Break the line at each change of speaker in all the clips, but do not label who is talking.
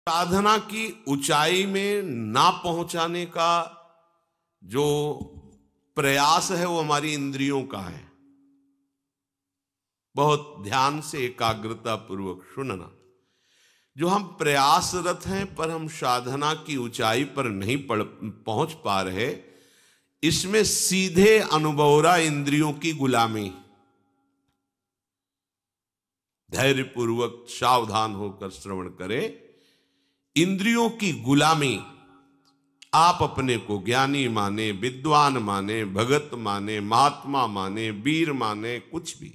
साधना की ऊंचाई में ना पहुंचाने का जो प्रयास है वो हमारी इंद्रियों का है। बहुत ध्यान से एकाग्रता पूर्वक सुनना। जो हम प्रयासरत हैं पर हम साधना की ऊंचाई पर नहीं पहुंच पा रहे, इसमें सीधे अनुभवरा इंद्रियों की गुलामी। धैर्यपूर्वक सावधान होकर श्रवण करें। इंद्रियों की गुलामी, आप अपने को ज्ञानी माने, विद्वान माने, भगत माने, महात्मा माने, वीर माने, कुछ भी,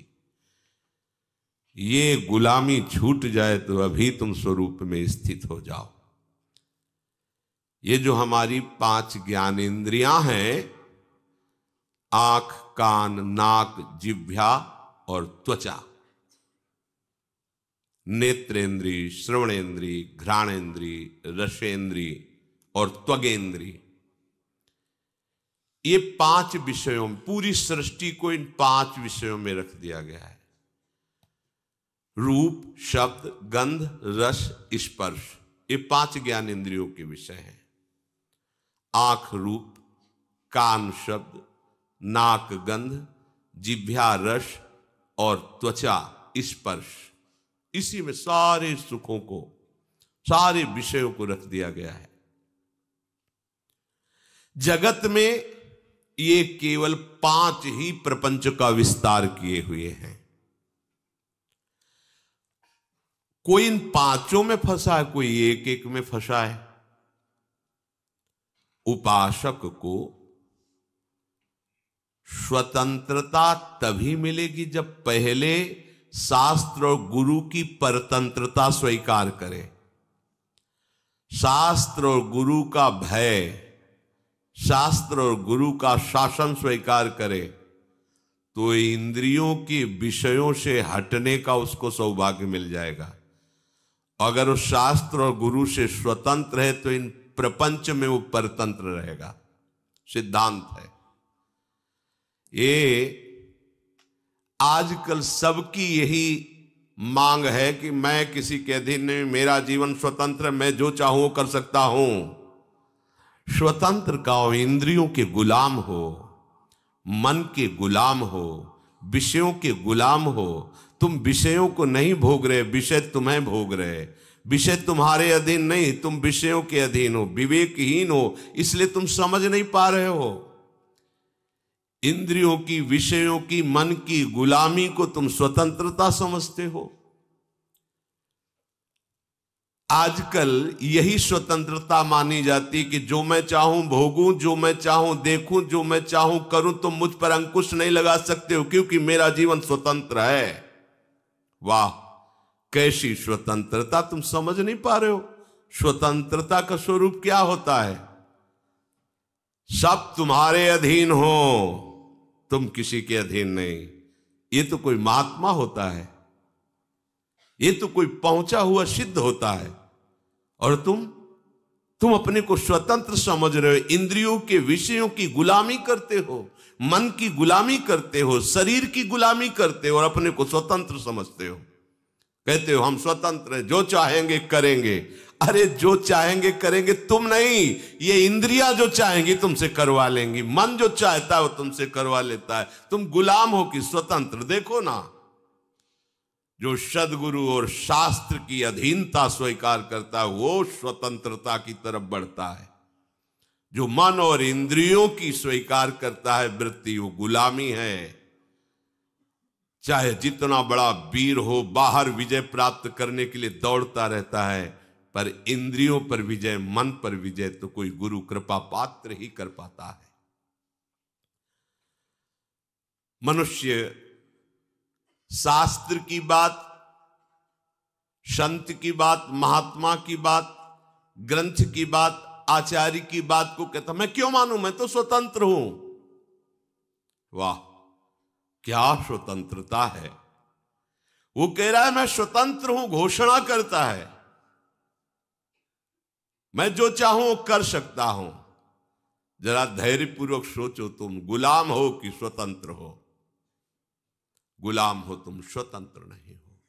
ये गुलामी छूट जाए तो अभी तुम स्वरूप में स्थित हो जाओ। ये जो हमारी 5 ज्ञानेंद्रियां हैं, आंख, कान, नाक, जिह्वा और त्वचा, नेत्रेंद्री, श्रवणेंद्री, घ्राणेंद्री, रसेंद्री और त्वगेंद्री, ये 5 विषयों में, पूरी सृष्टि को इन 5 विषयों में रख दिया गया है। रूप, शब्द, गंध, रस, स्पर्श, ये 5 ज्ञान इंद्रियों के विषय हैं। आंख रूप, कान शब्द, नाक गंध, जिह्वा रस और त्वचा स्पर्श, इसी में सारे सुखों को, सारे विषयों को रख दिया गया है। जगत में ये केवल 5 ही प्रपंच का विस्तार किए हुए हैं। कोई इन 5 में फंसा है, कोई एक एक में फंसा है। उपासक को स्वतंत्रता तभी मिलेगी जब पहले शास्त्र और गुरु की परतंत्रता स्वीकार करे। शास्त्र और गुरु का भय, शास्त्र और गुरु का शासन स्वीकार करे तो इंद्रियों के विषयों से हटने का उसको सौभाग्य मिल जाएगा। अगर वो शास्त्र और गुरु से स्वतंत्र है तो इन प्रपंच में वो परतंत्र रहेगा। सिद्धांत है ये। आजकल सबकी यही मांग है कि मैं किसी के अधीन नहीं, मेरा जीवन स्वतंत्र, मैं जो चाहूं कर सकता हूं। स्वतंत्र का हो, इंद्रियों के गुलाम हो, मन के गुलाम हो, विषयों के गुलाम हो। तुम विषयों को नहीं भोग रहे, विषय तुम्हें भोग रहे। विषय तुम्हारे अधीन नहीं, तुम विषयों के अधीन हो, विवेकहीन हो, इसलिए तुम समझ नहीं पा रहे हो। इंद्रियों की, विषयों की, मन की गुलामी को तुम स्वतंत्रता समझते हो। आजकल यही स्वतंत्रता मानी जाती कि जो मैं चाहूं भोगूं, जो मैं चाहूं देखूं, जो मैं चाहूं करूं, तुम मुझ पर अंकुश नहीं लगा सकते हो क्योंकि मेरा जीवन स्वतंत्र है। वाह, कैसी स्वतंत्रता! तुम समझ नहीं पा रहे हो स्वतंत्रता का स्वरूप क्या होता है। सब तुम्हारे अधीन हो, तुम किसी के अधीन नहीं। ये तो कोई महात्मा होता है, ये तो कोई पहुंचा हुआ सिद्ध होता है, और तुम अपने को स्वतंत्र समझ रहे हो। इंद्रियों के विषयों की गुलामी करते हो, मन की गुलामी करते हो, शरीर की गुलामी करते हो और अपने को स्वतंत्र समझते हो। कहते हो हम स्वतंत्र हैं, जो चाहेंगे करेंगे। अरे जो चाहेंगे करेंगे तुम नहीं, ये इंद्रियां जो चाहेंगी तुमसे करवा लेंगी। मन जो चाहता है वो तुमसे करवा लेता है। तुम गुलाम हो कि स्वतंत्र? देखो ना, जो सद्गुरु और शास्त्र की अधीनता स्वीकार करता है वो स्वतंत्रता की तरफ बढ़ता है। जो मन और इंद्रियों की स्वीकार करता है वृत्ति, वो गुलामी है। चाहे जितना बड़ा वीर हो, बाहर विजय प्राप्त करने के लिए दौड़ता रहता है, पर इंद्रियों पर विजय, मन पर विजय तो कोई गुरु कृपा पात्र ही कर पाता है। मनुष्य शास्त्र की बात, संत की बात, महात्मा की बात, ग्रंथ की बात, आचार्य की बात को कहता मैं क्यों मानूं, मैं तो स्वतंत्र हूं। वाह, क्या स्वतंत्रता है! वो कह रहा है मैं स्वतंत्र हूं, घोषणा करता है मैं जो चाहूं कर सकता हूं। जरा धैर्यपूर्वक सोचो, तुम गुलाम हो कि स्वतंत्र हो? गुलाम हो, तुम स्वतंत्र नहीं हो।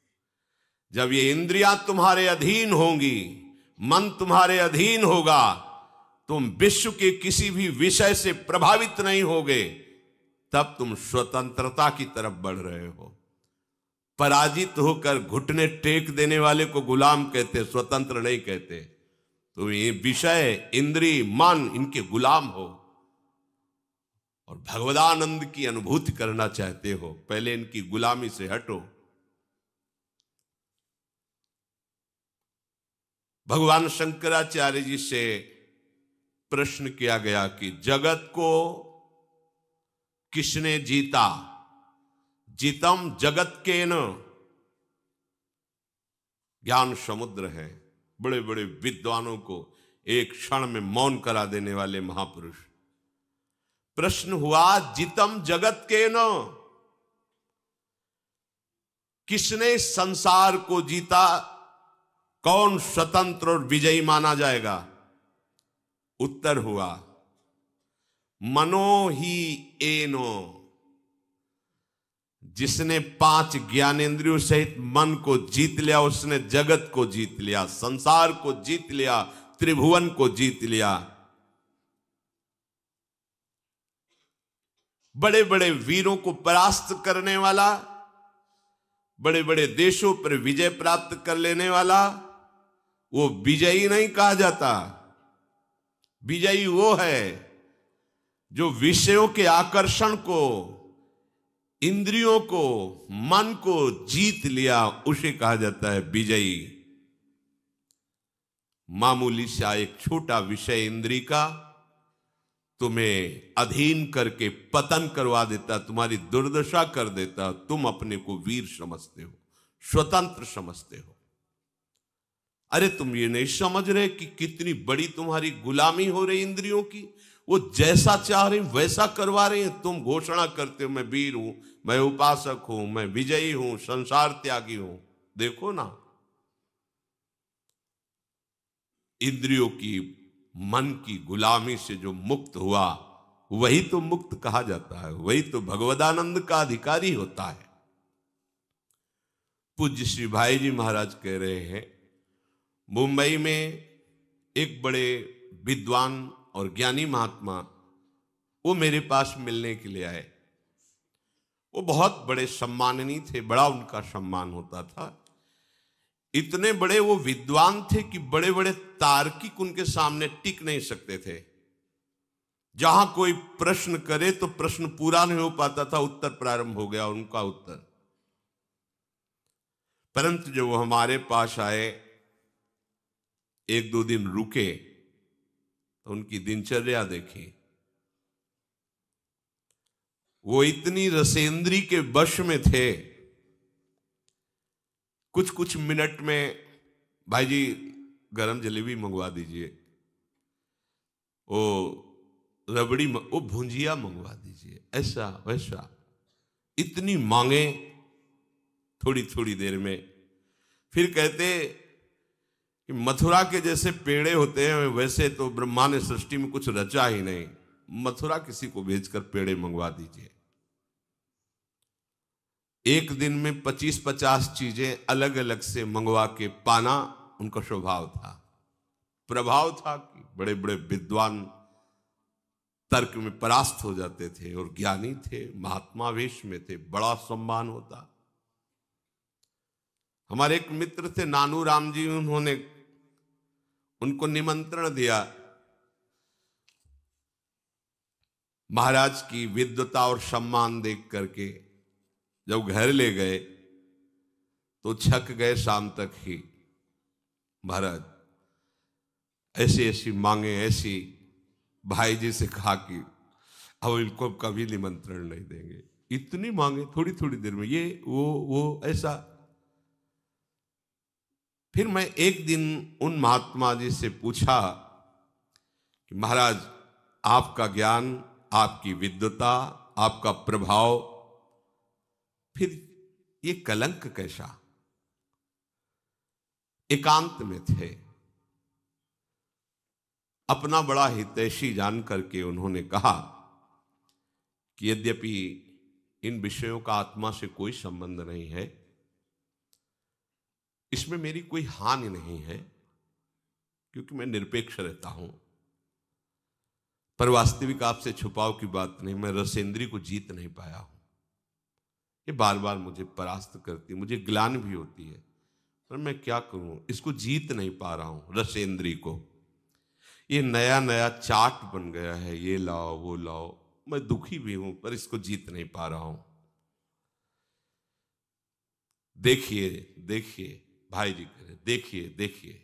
जब ये इंद्रियां तुम्हारे अधीन होंगी, मन तुम्हारे अधीन होगा, तुम विश्व के किसी भी विषय से प्रभावित नहीं होगे, तब तुम स्वतंत्रता की तरफ बढ़ रहे हो। पराजित होकर घुटने टेक देने वाले को गुलाम कहते, स्वतंत्र नहीं कहते। तुम ये विषय, इंद्रिय, मन, इनके गुलाम हो और भगवदानंद की अनुभूति करना चाहते हो, पहले इनकी गुलामी से हटो। भगवान शंकराचार्य जी से प्रश्न किया गया कि जगत को किसने जीता? जीतम जगत के न। ज्ञान समुद्र है, बड़े बड़े विद्वानों को एक क्षण में मौन करा देने वाले महापुरुष। प्रश्न हुआ, जीतम जगत के न, किसने संसार को जीता? कौन स्वतंत्र और विजयी माना जाएगा? उत्तर हुआ, मनो ही एनो। जिसने 5 ज्ञानेंद्रियों सहित मन को जीत लिया, उसने जगत को जीत लिया, संसार को जीत लिया, त्रिभुवन को जीत लिया। बड़े बड़े वीरों को परास्त करने वाला, बड़े बड़े देशों पर विजय प्राप्त कर लेने वाला, वो विजयी नहीं कहा जाता। विजयी वो है जो विषयों के आकर्षण को, इंद्रियों को, मन को जीत लिया, उसे कहा जाता है विजयी। मामूली सा एक छोटा विषय इंद्रिय का तुम्हें अधीन करके पतन करवा देता, तुम्हारी दुर्दशा कर देता। तुम अपने को वीर समझते हो, स्वतंत्र समझते हो। अरे तुम ये नहीं समझ रहे कि कितनी बड़ी तुम्हारी गुलामी हो रही इंद्रियों की। वो जैसा चाह रही वैसा करवा रही है। तुम घोषणा करते हो मैं वीर हूं, मैं उपासक हूं, मैं विजयी हूं, संसार त्यागी हूं। देखो ना, इंद्रियों की, मन की गुलामी से जो मुक्त हुआ, वही तो मुक्त कहा जाता है, वही तो भगवदानंद का अधिकारी होता है। पूज्य श्री भाई जी महाराज कह रहे हैं, मुंबई में एक बड़े विद्वान और ज्ञानी महात्मा, वो मेरे पास मिलने के लिए आए। वो बहुत बड़े सम्माननीय थे, बड़ा उनका सम्मान होता था। इतने बड़े वो विद्वान थे कि बड़े बड़े तार्किक उनके सामने टिक नहीं सकते थे। जहां कोई प्रश्न करे तो प्रश्न पूरा नहीं हो पाता था, उत्तर प्रारंभ हो गया उनका उत्तर। परंतु जब वो हमारे पास आए, 1-2 दिन रुके, तो उनकी दिनचर्या देखी। वो इतनी रसेंद्री के वश में थे, कुछ कुछ मिनट में भाई जी गरम जलेबी मंगवा दीजिए, वो रबड़ी, वो भुंजिया मंगवा दीजिए, ऐसा वैसा, इतनी मांगे थोड़ी थोड़ी देर में। फिर कहते कि मथुरा के जैसे पेड़े होते हैं, वैसे तो ब्रह्मा ने सृष्टि में कुछ रचा ही नहीं, मथुरा किसी को भेजकर पेड़े मंगवा दीजिए। एक दिन में 25-50 चीजें अलग अलग से मंगवा के पाना उनका स्वभाव था, प्रभाव था कि बड़े बड़े विद्वान तर्क में परास्त हो जाते थे और ज्ञानी थे, महात्मा वेश में थे, बड़ा सम्मान होता। हमारे एक मित्र थे नानू राम जी, उन्होंने उनको निमंत्रण दिया। महाराज की विद्वता और सम्मान देख करके जब घर ले गए तो छक गए शाम तक ही। महाराज ऐसी ऐसी मांगे, ऐसी भाई जी से कहा कि अब इनको कभी निमंत्रण नहीं देंगे, इतनी मांगे थोड़ी थोड़ी देर में, ये वो ऐसा। फिर मैं एक दिन उन महात्मा जी से पूछा कि महाराज आपका ज्ञान, आपकी विद्वता, आपका प्रभाव, फिर ये कलंक कैसा? एकांत में थे, अपना बड़ा हितैषी जान करके उन्होंने कहा कि यद्यपि इन विषयों का आत्मा से कोई संबंध नहीं है, इसमें मेरी कोई हानि नहीं है, क्योंकि मैं निरपेक्ष रहता हूं। पर वास्तविक आपसे छुपाव की बात नहीं, मैं रसेंद्री को जीत नहीं पाया हूं। ये बार बार मुझे परास्त करती है, मुझे ग्लानि भी होती है, पर मैं क्या करूं, इसको जीत नहीं पा रहा हूं रसेंद्री को। ये नया नया चाट बन गया है, ये लाओ वो लाओ, मैं दुखी भी हूं पर इसको जीत नहीं पा रहा हूं। देखिए देखिए भाई जी कह रहे, देखिए देखिए,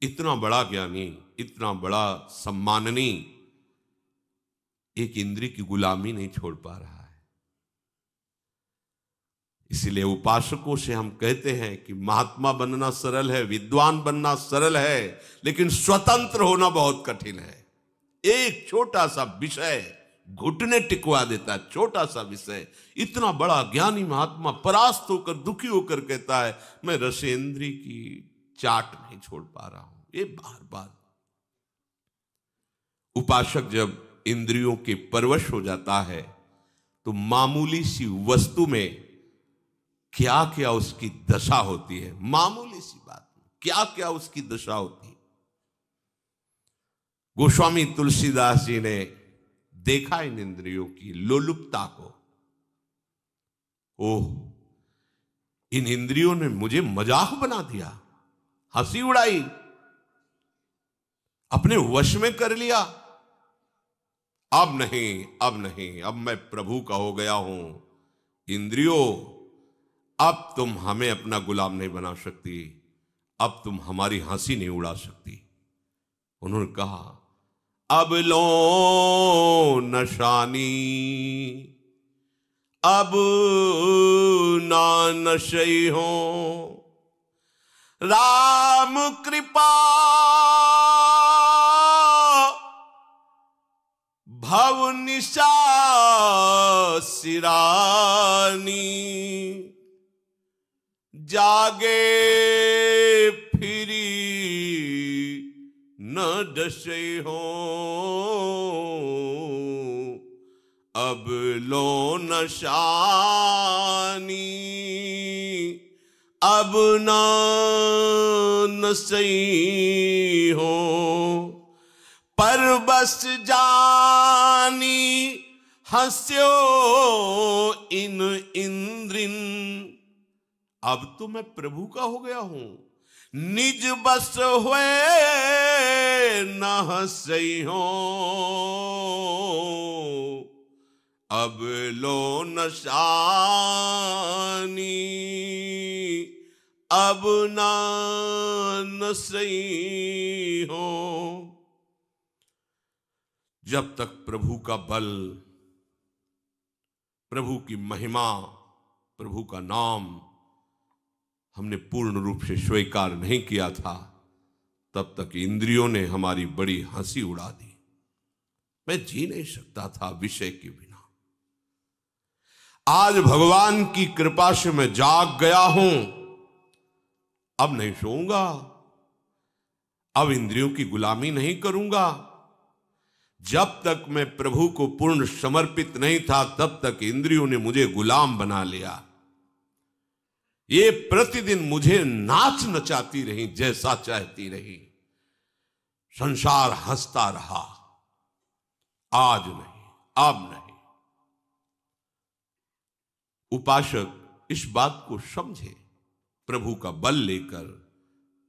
इतना बड़ा ज्ञानी, इतना बड़ा सम्माननीय एक इंद्रिय की गुलामी नहीं छोड़ पा रहा है। इसलिए उपासकों से हम कहते हैं कि महात्मा बनना सरल है, विद्वान बनना सरल है, लेकिन स्वतंत्र होना बहुत कठिन है। एक छोटा सा विषय घुटने टिकवा देता है, छोटा सा विषय। इतना बड़ा ज्ञानी महात्मा परास्त होकर दुखी होकर कहता है मैं रसेंद्री की चाट नहीं छोड़ पा रहा हूं। ये बार बार उपासक जब इंद्रियों के परवश हो जाता है तो मामूली सी वस्तु में क्या क्या उसकी दशा होती है, मामूली सी बात में क्या क्या उसकी दशा होती है। गोस्वामी तुलसीदास जी ने देखा इन इंद्रियों की लोलुपता को। ओह, इन इंद्रियों ने मुझे मजाक बना दिया, हंसी उड़ाई, अपने वश में कर लिया। अब नहीं, अब नहीं, अब मैं प्रभु का हो गया हूं। इंद्रियों, अब तुम हमें अपना गुलाम नहीं बना सकती, अब तुम हमारी हंसी नहीं उड़ा सकती। उन्होंने कहा अब लो नशानी, अब ना नशई हो, राम कृपा भव निशा सिरानी, जागे फिरी न डसे हो, अब लो नशानी, अब न नसई हो, पर बस जानी हंस्यो इन इंद्रिन। अब तो मैं प्रभु का हो गया हूं, निज बस हुए न हंसई हो, अब लो नशानी, अब ना नसई हो। जब तक प्रभु का बल, प्रभु की महिमा, प्रभु का नाम हमने पूर्ण रूप से स्वीकार नहीं किया था, तब तक इंद्रियों ने हमारी बड़ी हंसी उड़ा दी। मैं जी नहीं सकता था विषय के बिना। आज भगवान की कृपा से मैं जाग गया हूं, अब नहीं सोऊंगा, अब इंद्रियों की गुलामी नहीं करूंगा। जब तक मैं प्रभु को पूर्ण समर्पित नहीं था, तब तक इंद्रियों ने मुझे गुलाम बना लिया। ये प्रतिदिन मुझे नाच नचाती रही, जैसा चाहती रही। संसार हंसता रहा, आज नहीं, अब नहीं। उपासक इस बात को समझे, प्रभु का बल लेकर,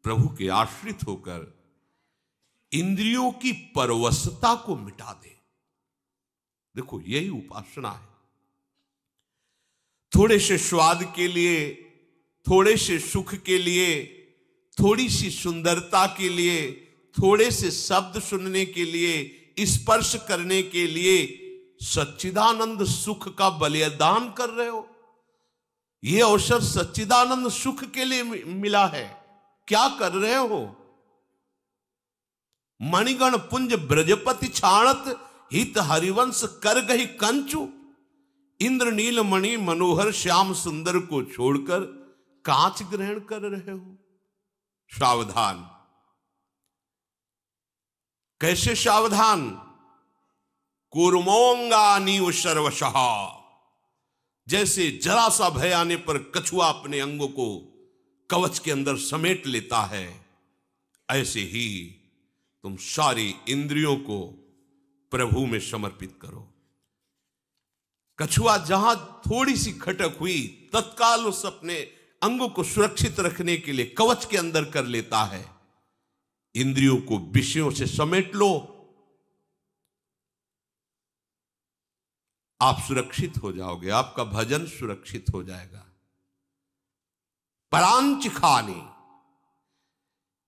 प्रभु के आश्रित होकर इंद्रियों की परवशता को मिटा दे। देखो, यही उपासना है। थोड़े से स्वाद के लिए, थोड़े से सुख के लिए, थोड़ी सी सुंदरता के लिए, थोड़े से शब्द सुनने के लिए, स्पर्श करने के लिए सच्चिदानंद सुख का बलिदान कर रहे हो। यह अवसर सच्चिदानंद सुख के लिए मिला है, क्या कर रहे हो? मणिगण पुंज ब्रजपति छाणत, हित हरिवंश कर गही कंचु। इंद्र नील मणि मनोहर श्याम सुंदर को छोड़कर कांच ग्रहण कर रहे हो। सावधान। कैसे सावधान? कूर्मोंगानीव सर्वशः। जैसे जरा सा भय आने पर कछुआ अपने अंगों को कवच के अंदर समेट लेता है, ऐसे ही तुम सारी इंद्रियों को प्रभु में समर्पित करो। कछुआ जहां थोड़ी सी खटक हुई, तत्काल उस अपने अंगों को सुरक्षित रखने के लिए कवच के अंदर कर लेता है। इंद्रियों को विषयों से समेट लो, आप सुरक्षित हो जाओगे, आपका भजन सुरक्षित हो जाएगा। परांच खानी,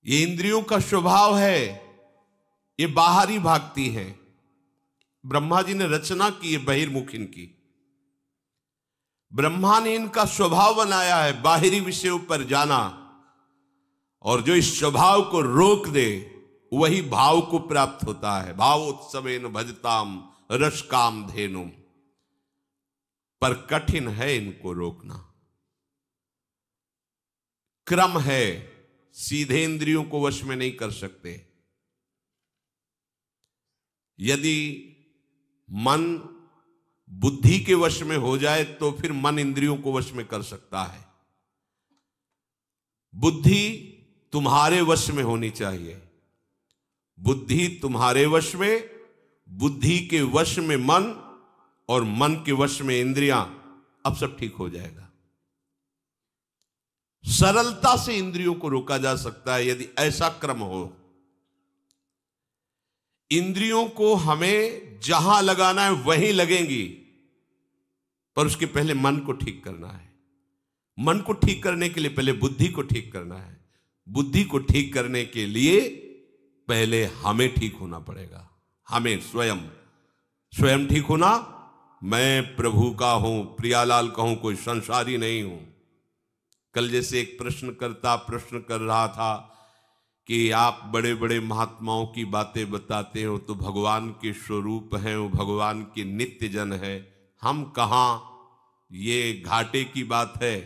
ये इंद्रियों का स्वभाव है, ये बाहरी भागती हैं। ब्रह्मा जी ने रचना की है बहिर्मुख इनकी। ब्रह्मा ने इनका स्वभाव बनाया है बाहरी विषयों पर जाना, और जो इस स्वभाव को रोक दे वही भाव को प्राप्त होता है। भावोत्सवेन भजताम रस काम धेनुम, पर कठिन है इनको रोकना। क्रम है, सीधे इंद्रियों को वश में नहीं कर सकते। यदि मन बुद्धि के वश में हो जाए तो फिर मन इंद्रियों को वश में कर सकता है। बुद्धि तुम्हारे वश में होनी चाहिए, बुद्धि तुम्हारे वश में, बुद्धि के वश में मन, और मन के वश में इंद्रियां, अब सब ठीक हो जाएगा। सरलता से इंद्रियों को रोका जा सकता है यदि ऐसा क्रम हो। इंद्रियों को हमें जहां लगाना है वहीं लगेंगी, पर उसके पहले मन को ठीक करना है। मन को ठीक करने के लिए पहले बुद्धि को ठीक करना है। बुद्धि को ठीक करने के लिए पहले हमें ठीक होना पड़ेगा। हमें स्वयं ठीक होना। मैं प्रभु का हूं, प्रियालाल का हूं, कोई संसारी नहीं हूं। कल जैसे एक प्रश्नकर्ता प्रश्न कर रहा था कि आप बड़े बड़े महात्माओं की बातें बताते हो तो भगवान के स्वरूप हैं, वो भगवान के नित्य जन है, हम कहां? ये घाटे की बात है।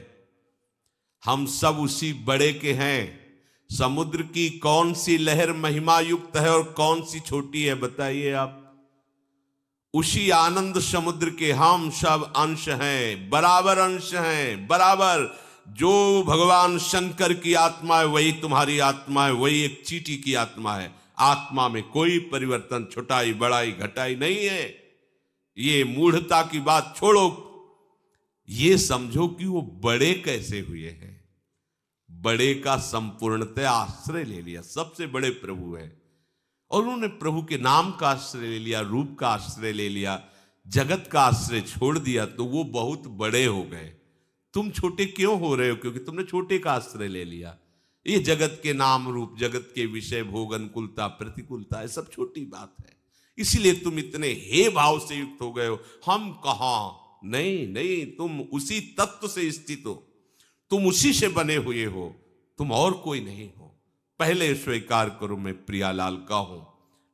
हम सब उसी बड़े के हैं। समुद्र की कौन सी लहर महिमा युक्त है और कौन सी छोटी है, बताइए आप? उसी आनंद समुद्र के हम सब अंश हैं, बराबर अंश हैं, बराबर। जो भगवान शंकर की आत्मा है वही तुम्हारी आत्मा है, वही एक चींटी की आत्मा है। आत्मा में कोई परिवर्तन, छोटाई बड़ाई घटाई नहीं है। ये मूढ़ता की बात छोड़ो, ये समझो कि वो बड़े कैसे हुए हैं। बड़े का संपूर्णतः आश्रय ले लिया, सबसे बड़े प्रभु हैं, और उन्होंने प्रभु के नाम का आश्रय ले लिया, रूप का आश्रय ले लिया, जगत का आश्रय छोड़ दिया, तो वो बहुत बड़े हो गए। तुम छोटे क्यों हो रहे हो? क्योंकि तुमने छोटे का आश्रय ले लिया। ये जगत के नाम रूप, जगत के विषय, भोग, अनुकूलता, प्रतिकूलता, ये सब छोटी बात है। इसीलिए तुम इतने हे भाव से युक्त हो गए हो। हम कहां? नहीं, तुम उसी तत्व से स्थित हो, तुम उसी से बने हुए हो, तुम और कोई नहीं हो। पहले स्वीकार करो मैं प्रियालाल का हूं,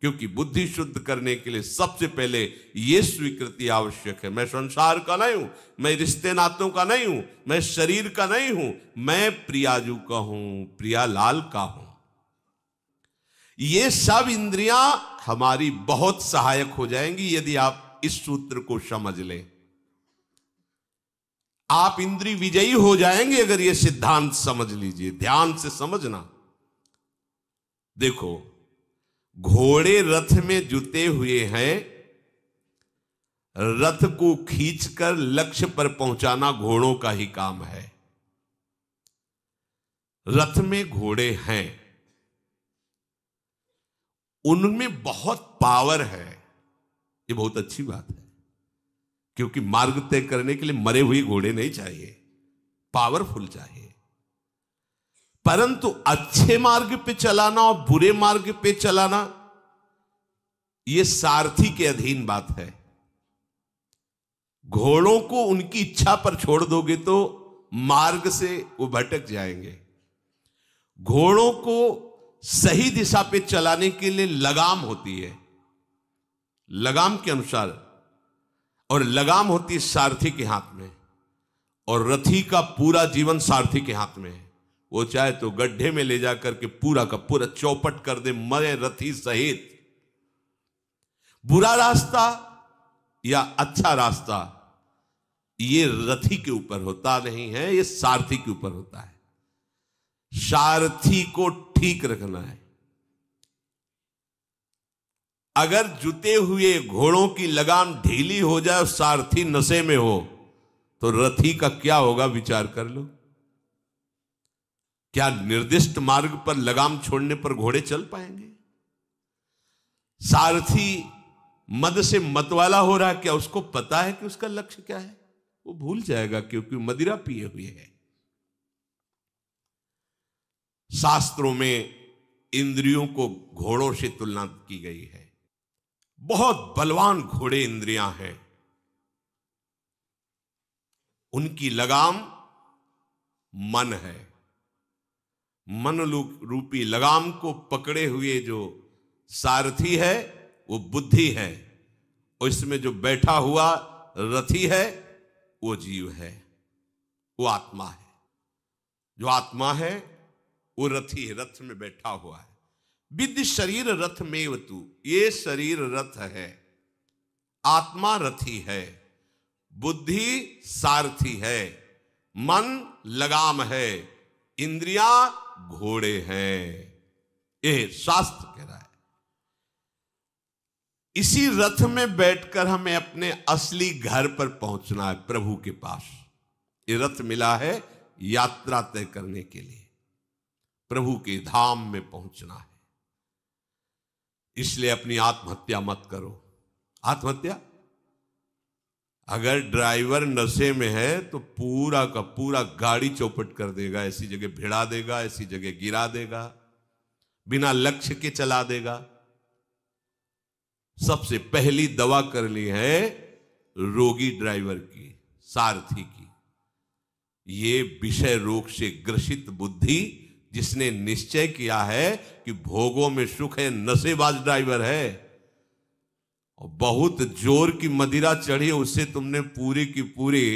क्योंकि बुद्धि शुद्ध करने के लिए सबसे पहले यह स्वीकृति आवश्यक है। मैं संसार का नहीं हूं, मैं रिश्ते नातों का नहीं हूं, मैं शरीर का नहीं हूं, मैं प्रियाजू का हूं, प्रियालाल का हूं। ये सब इंद्रियां हमारी बहुत सहायक हो जाएंगी यदि आप इस सूत्र को समझ लें। आप इंद्रिय विजयी हो जाएंगे अगर ये सिद्धांत समझ लीजिए। ध्यान से समझना। देखो, घोड़े रथ में जुते हुए हैं, रथ को खींचकर लक्ष्य पर पहुंचाना घोड़ों का ही काम है। रथ में घोड़े हैं, उनमें बहुत पावर है, ये बहुत अच्छी बात है, क्योंकि मार्ग तय करने के लिए मरे हुए घोड़े नहीं चाहिए, पावरफुल चाहिए। परंतु अच्छे मार्ग पे चलाना और बुरे मार्ग पे चलाना, यह सारथी के अधीन बात है। घोड़ों को उनकी इच्छा पर छोड़ दोगे तो मार्ग से वो भटक जाएंगे। घोड़ों को सही दिशा पे चलाने के लिए लगाम होती है, लगाम के अनुसार, और लगाम होती है सारथी के हाथ में, और रथी का पूरा जीवन सारथी के हाथ में है। वो चाहे तो गड्ढे में ले जाकर के पूरा का पूरा चौपट कर दे, मरे रथी सहित। बुरा रास्ता या अच्छा रास्ता ये रथी के ऊपर होता नहीं है, ये सारथी के ऊपर होता है। सारथी को ठीक रखना है। अगर जुते हुए घोड़ों की लगाम ढीली हो जाए और सारथी नशे में हो तो रथी का क्या होगा, विचार कर लो। क्या निर्दिष्ट मार्ग पर लगाम छोड़ने पर घोड़े चल पाएंगे? सारथी मद से मतवाला हो रहा है, क्या उसको पता है कि उसका लक्ष्य क्या है? वो भूल जाएगा क्योंकि मदिरा पिए हुए है। शास्त्रों में इंद्रियों को घोड़ों से तुलना की गई है। बहुत बलवान घोड़े इंद्रियां हैं, उनकी लगाम मन है। मन रूपी लगाम को पकड़े हुए जो सारथी है वो बुद्धि है, और इसमें जो बैठा हुआ रथी है वो जीव है, वो आत्मा है। जो आत्मा है वो रथी है, रथ में बैठा हुआ है। विद्य शरीर रथ में तू, ये शरीर रथ है, आत्मा रथी है, बुद्धि सारथी है, मन लगाम है, इंद्रियां घोड़े हैं। ये शास्त्र कह रहा है। इसी रथ में बैठकर हमें अपने असली घर पर पहुंचना है, प्रभु के पास। ये रथ मिला है यात्रा तय करने के लिए, प्रभु के धाम में पहुंचना है। इसलिए अपनी आत्महत्या मत करो। आत्महत्या, अगर ड्राइवर नशे में है तो पूरा का पूरा गाड़ी चौपट कर देगा, ऐसी जगह भिड़ा देगा, ऐसी जगह गिरा देगा, बिना लक्ष्य के चला देगा। सबसे पहली दवा कर ली है रोगी ड्राइवर की, सारथी की। ये विषय रोग से ग्रसित बुद्धि, जिसने निश्चय किया है कि भोगों में सुख है, नशेबाज ड्राइवर है, और बहुत जोर की मदिरा चढ़ी, उससे तुमने पूरी की पूरी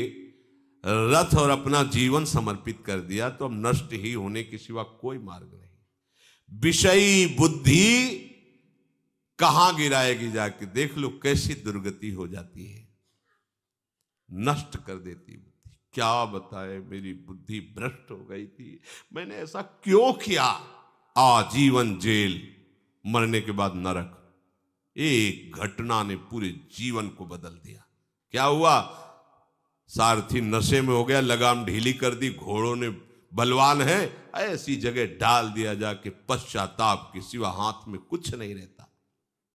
रथ और अपना जीवन समर्पित कर दिया, तो अब नष्ट ही होने के सिवा कोई मार्ग नहीं। विषयी बुद्धि कहां गिराएगी, जाके देख लो कैसी दुर्गति हो जाती है, नष्ट कर देती बुद्धि। क्या बताए, मेरी बुद्धि भ्रष्ट हो गई थी, मैंने ऐसा क्यों किया। आजीवन जेल, मरने के बाद नरक। एक घटना ने पूरे जीवन को बदल दिया। क्या हुआ? सारथी नशे में हो गया, लगाम ढीली कर दी, घोड़ों ने बलवान है, ऐसी जगह डाल दिया जाके पश्चाताप के सिवा हाथ में कुछ नहीं रहता।